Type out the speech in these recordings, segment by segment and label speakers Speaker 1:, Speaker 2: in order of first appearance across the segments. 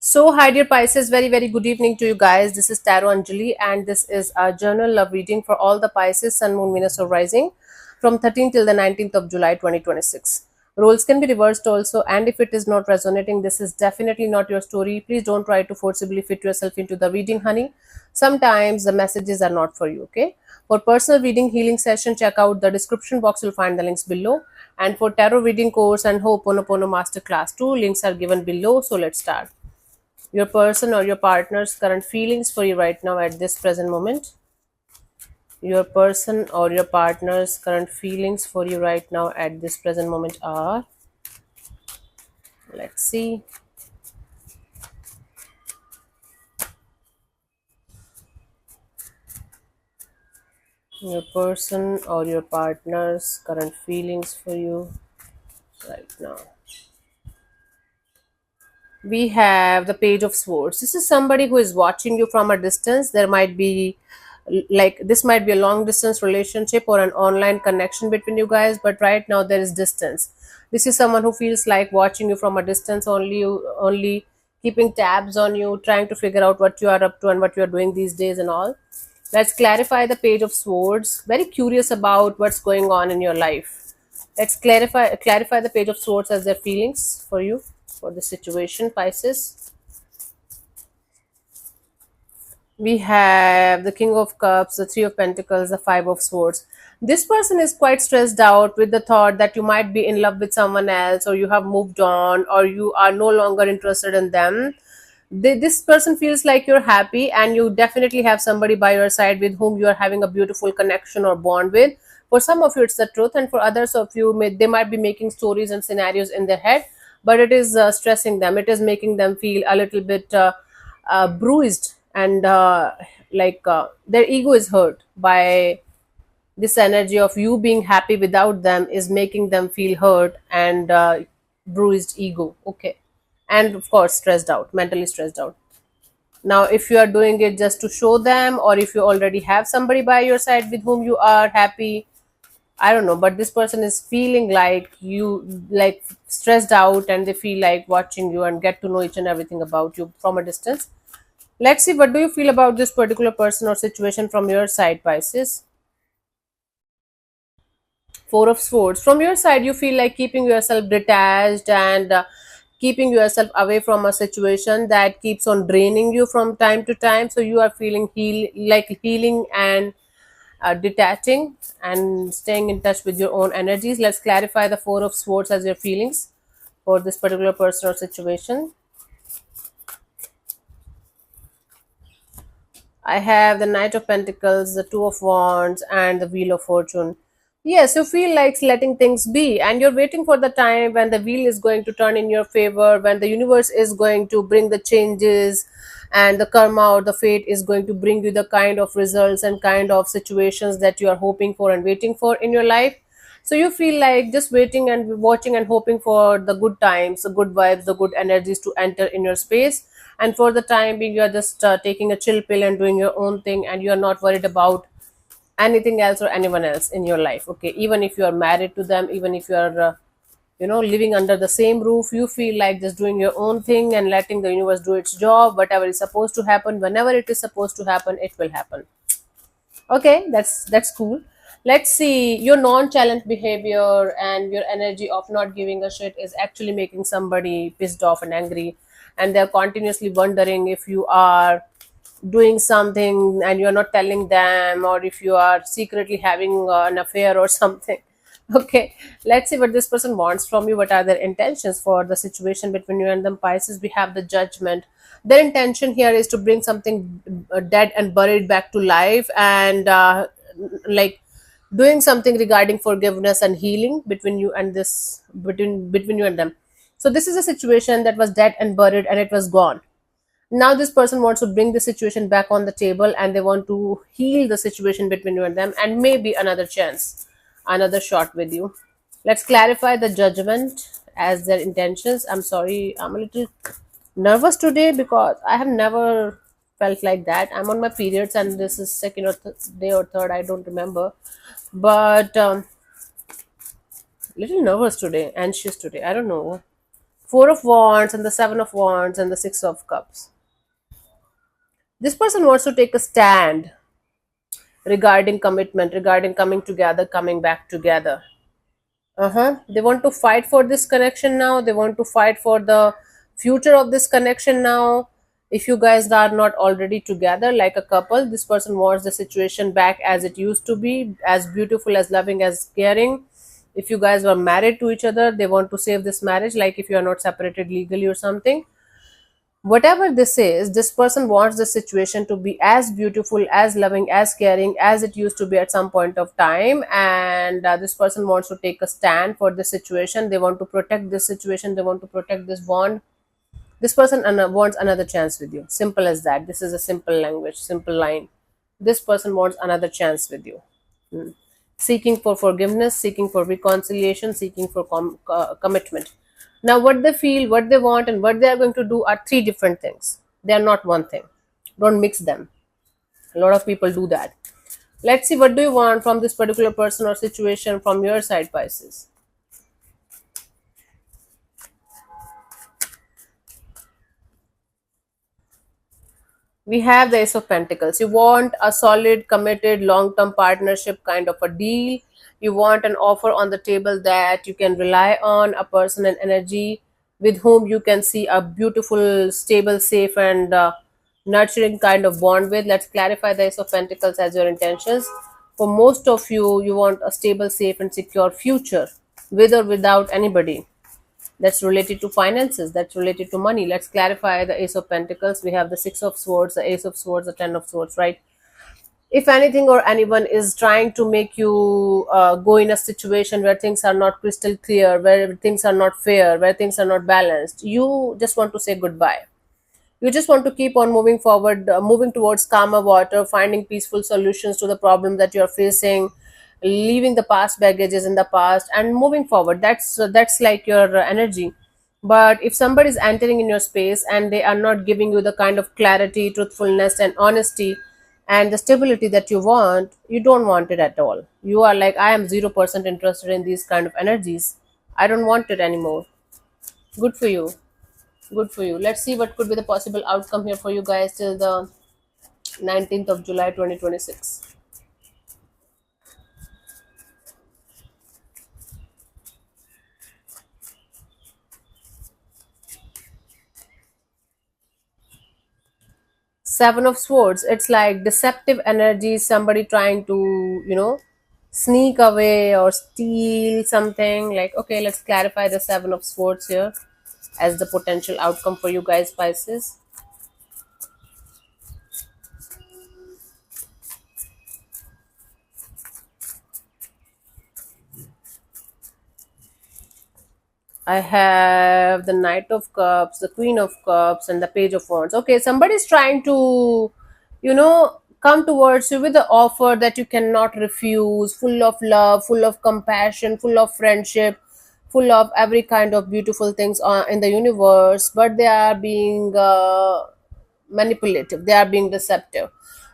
Speaker 1: So, hi dear Pisces, very good evening to you guys. This is Tarot Anjali, and this is a journal love reading for all the Pisces, Sun, Moon, Venus, or Rising from 13th till the 19th of July 2026. Roles can be reversed also, and if it is not resonating, this is definitely not your story. Please don't try to forcibly fit yourself into the reading, honey. Sometimes the messages are not for you, okay? For personal reading healing session, check out the description box. You'll find the links below. And for tarot reading course and Ho'oponopono masterclass 2, links are given below. So let's start. Your person or your partner's current feelings for you right now at this present moment. Your person or your partner's current feelings for you right now at this present moment are, let's see. Your person or your partner's current feelings for you right now. We have the page of swords. This is somebody who is watching you from a distance. There might be, like, this might be a long distance relationship or an online connection between you guys, but right now there is distance. This is someone who feels like watching you from a distance, only keeping tabs on you, trying to figure out what you are up to and what you are doing these days and all. Let's clarify the page of swords. Very curious about what's going on in your life. Let's clarify the page of swords as their feelings for you for the situation, Pisces. We have the King of Cups, the Three of Pentacles, the Five of Swords. This person is quite stressed out with the thought that you might be in love with someone else, or you have moved on, or you are no longer interested in them. This person feels like you're happy, and you definitely have somebody by your side with whom you are having a beautiful connection or bond with. For some of you, it's the truth, and for others of you, they might be making stories and scenarios in their head, but it is stressing them. It is making them feel a little bit bruised, and their ego is hurt by this energy of you being happy without them is making them feel hurt and bruised ego, okay, and of course stressed out, mentally stressed out. Now if you are doing it just to show them, or if you already have somebody by your side with whom you are happy, I don't know, but this person is feeling like you, like, stressed out, and they feel like watching you and get to know each and everything about you from a distance. Let's see, what do you feel about this particular person or situation from your side, Pisces? Four of Swords. From your side, you feel like keeping yourself detached and keeping yourself away from a situation that keeps on draining you from time to time. So you are feeling healing and detaching and staying in touch with your own energies. Let's clarify the Four of Swords as your feelings for this particular person or situation. I have the Knight of Pentacles, the Two of Wands, and the Wheel of Fortune. Yes, you feel like letting things be, and you're waiting for the time when the wheel is going to turn in your favor, when the universe is going to bring the changes, and the karma or the fate is going to bring you the kind of results and kind of situations that you are hoping for and waiting for in your life. So you feel like just waiting and watching and hoping for the good times, the good vibes, the good energies to enter in your space. And for the time being, you are just taking a chill pill and doing your own thing, and you are not worried about anything else or anyone else in your life. Okay, even if you are married to them, even if you are living under the same roof, you feel like just doing your own thing and letting the universe do its job. Whatever is supposed to happen, whenever it is supposed to happen, it will happen. Okay, that's cool. Let's see, your nonchalant behavior and your energy of not giving a shit is actually making somebody pissed off and angry, and they're continuously wondering if you are doing something and you're not telling them, or if you are secretly having an affair or something. Okay, let's see what this person wants from you. What are their intentions for the situation between you and them, Pisces? We have the Judgment. Their intention here is to bring something dead and buried back to life, and like doing something regarding forgiveness and healing between you and between you and them. So this is a situation that was dead and buried, and it was gone. Now this person wants to bring the situation back on the table, and they want to heal the situation between you and them, and maybe another chance, another shot with you. Let's clarify the Judgment as their intentions. I'm sorry, I'm a little nervous today because I have never felt like that. I'm on my periods, and this is second or day or third, I don't remember, but little nervous today, anxious today, I don't know. Four of Wands and the Seven of Wands and the Six of Cups. This person wants to take a stand regarding commitment, regarding coming together, coming back together. They want to fight for this connection now. They want to fight for the future of this connection now. If you guys are not already together like a couple, this person wants the situation back as it used to be, as beautiful, as loving, as caring. If you guys were married to each other, they want to save this marriage, like if you are not separated legally or something. Whatever this is, this person wants the situation to be as beautiful, as loving, as caring as it used to be at some point of time. And this person wants to take a stand for the situation. They want to protect this situation, they want to protect this bond. This person wants another chance with you. Simple as that. This is a simple language, simple line. This person wants another chance with you. Hmm. Seeking for forgiveness, seeking for reconciliation, seeking for commitment. Now, what they feel, what they want, and what they are going to do are three different things. They are not one thing. Don't mix them. A lot of people do that. Let's see, what do you want from this particular person or situation from your side, Pisces? We have the Ace of Pentacles. You want a solid, committed, long term partnership kind of a deal. You want an offer on the table that you can rely on, a person and energy with whom you can see a beautiful, stable, safe, and nurturing kind of bond with. Let's clarify the Ace of Pentacles as your intentions. For most of you, you want a stable, safe, and secure future with or without anybody. That's related to finances, that's related to money. Let's clarify the Ace of Pentacles. We have the Six of Swords, the Ace of Swords, the Ten of Swords, right? If anything or anyone is trying to make you go in a situation where things are not crystal clear, where things are not fair, where things are not balanced, you just want to say goodbye. You just want to keep on moving forward, moving towards calmer water, finding peaceful solutions to the problem that you're facing, leaving the past baggages in the past and moving forward. That's like your energy. But if somebody is entering in your space and they are not giving you the kind of clarity, truthfulness, and honesty and the stability that you want, you don't want it at all. You are like, I am 0% interested in these kind of energies. I don't want it anymore. Good for you. Good for you. Let's see what could be the possible outcome here for you guys till the 19th of July 2026. Seven of Swords. It's like deceptive energy, somebody trying to, sneak away or steal something. Like, okay, let's clarify the Seven of Swords here as the potential outcome for you guys, Pisces. I have the Knight of Cups, the Queen of Cups, and the Page of Wands. Okay, somebody's trying to, come towards you with an offer that you cannot refuse, full of love, full of compassion, full of friendship, full of every kind of beautiful things in the universe, but they are being manipulative, they are being deceptive.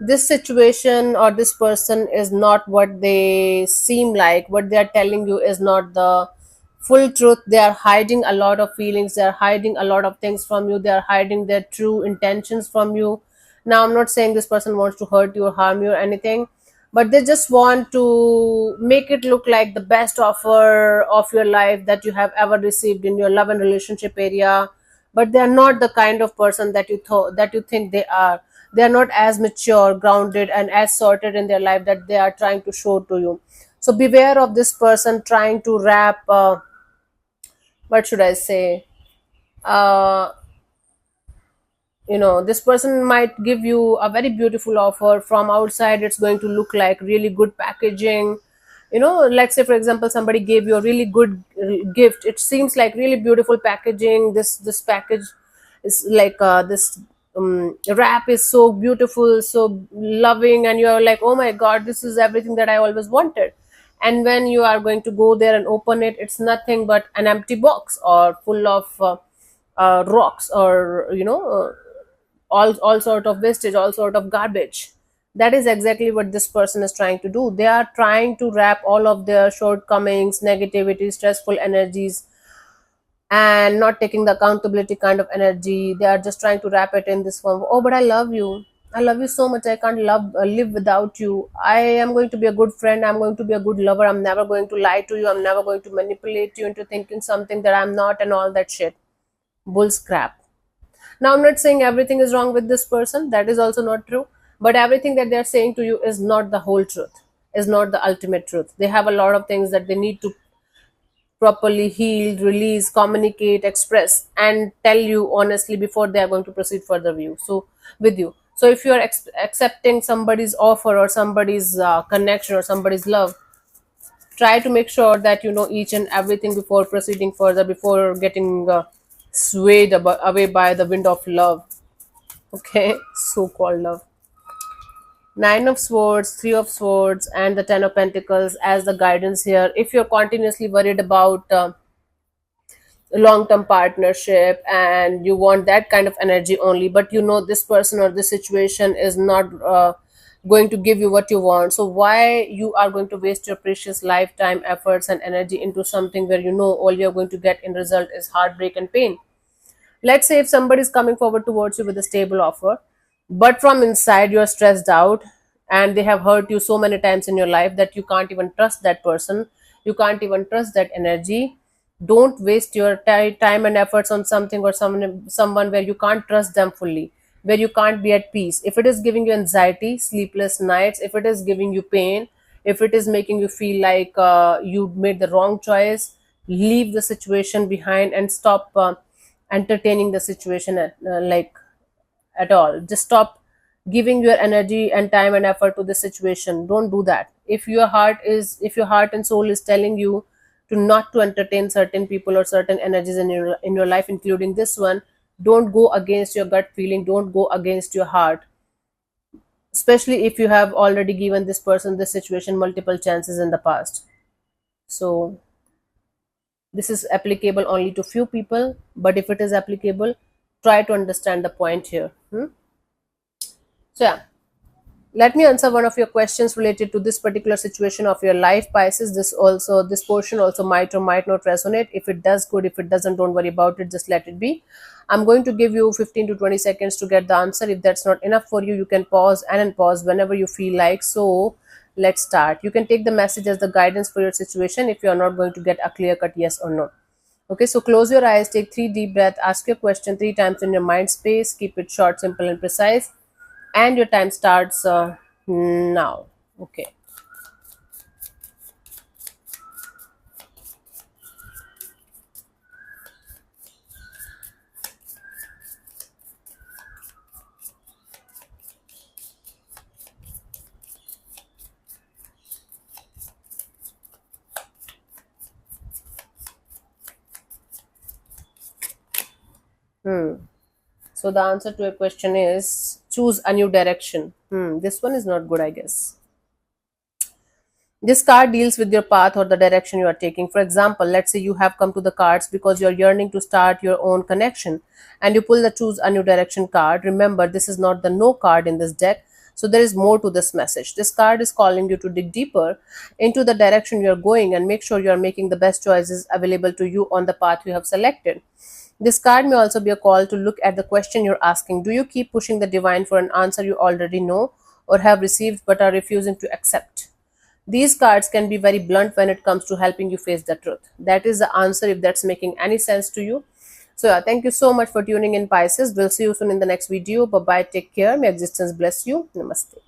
Speaker 1: This situation or this person is not what they seem like. What they are telling you is not the full truth. They are hiding a lot of feelings, they are hiding a lot of things from you, they are hiding their true intentions from you. Now, I'm not saying this person wants to hurt you or harm you or anything, but they just want to make it look like the best offer of your life that you have ever received in your love and relationship area. But they are not the kind of person that you thought, that you think they are. They are not as mature, grounded, and as sorted in their life that they are trying to show to you. So beware of this person trying to wrap what should I say, uh, this person might give you a very beautiful offer. From outside it's going to look like really good packaging. Let's say, for example, somebody gave you a really good gift. It seems like really beautiful packaging. This package is like this wrap is so beautiful, so loving, and you're like, oh my god, this is everything that I always wanted. And when you are going to go there and open it, it's nothing but an empty box or full of rocks, or all sort of wastage, all sort of garbage. That is exactly what this person is trying to do. They are trying to wrap all of their shortcomings, negativity, stressful energies, and not taking the accountability kind of energy. They are just trying to wrap it in this form. Oh, but I love you. I love you so much. I can't live without you. I am going to be a good friend. I'm going to be a good lover. I'm never going to lie to you. I'm never going to manipulate you into thinking something that I'm not, and all that shit. Bull's crap. Now, I'm not saying everything is wrong with this person. That is also not true. But everything that they're saying to you is not the whole truth, is not the ultimate truth. They have a lot of things that they need to properly heal, release, communicate, express, and tell you honestly before they are going to proceed further with you. So if you are accepting somebody's offer or somebody's connection or somebody's love, try to make sure that you know each and everything before proceeding further, before getting swayed away by the wind of love. Okay, so called love. Nine of Swords, Three of Swords, and the Ten of Pentacles as the guidance here. If you're continuously worried about a long-term partnership and you want that kind of energy only, but you know this person or this situation is not going to give you what you want, so why you are going to waste your precious lifetime efforts and energy into something where you know all you're going to get in result is heartbreak and pain? Let's say if somebody is coming forward towards you with a stable offer, but from inside you're stressed out and they have hurt you so many times in your life that you can't even trust that person, you can't even trust that energy. Don't waste your time and efforts on something or someone where you can't trust them fully, where you can't be at peace. If it is giving you anxiety, sleepless nights, if it is giving you pain, if it is making you feel like you made the wrong choice, leave the situation behind and stop entertaining the situation at all. Just stop giving your energy and time and effort to the situation. Don't do that. If your heart and soul is telling you to not to entertain certain people or certain energies in your life, including this one, don't go against your gut feeling, don't go against your heart, especially if you have already given this person, this situation, multiple chances in the past. So this is applicable only to few people, but if it is applicable, try to understand the point here. So yeah, let me answer one of your questions related to this particular situation of your life, Pisces. This portion also might or might not resonate. If it does, good. If it doesn't, don't worry about it, just let it be. I'm going to give you 15 to 20 seconds to get the answer. If that's not enough for you, you can pause and unpause whenever you feel like. So let's start. You can take the message as the guidance for your situation if you're not going to get a clear cut yes or no. Okay, so close your eyes, take 3 deep breaths, ask your question 3 times in your mind space, keep it short, simple, and precise, and your time starts now. Okay. So the answer to a question is choose a new direction. This one is not good, I guess. This card deals with your path or the direction you are taking. For example, let's say you have come to the cards because you're yearning to start your own connection and you pull the choose a new direction card. Remember, this is not the no card in this deck. So there is more to this message. This card is calling you to dig deeper into the direction you're going and make sure you're making the best choices available to you on the path you have selected. This card may also be a call to look at the question you're asking. Do you keep pushing the divine for an answer you already know or have received but are refusing to accept? These cards can be very blunt when it comes to helping you face the truth. That is the answer if that's making any sense to you. So yeah, thank you so much for tuning in, Pisces. We'll see you soon in the next video. Bye bye. Take care. May existence bless you. Namaste.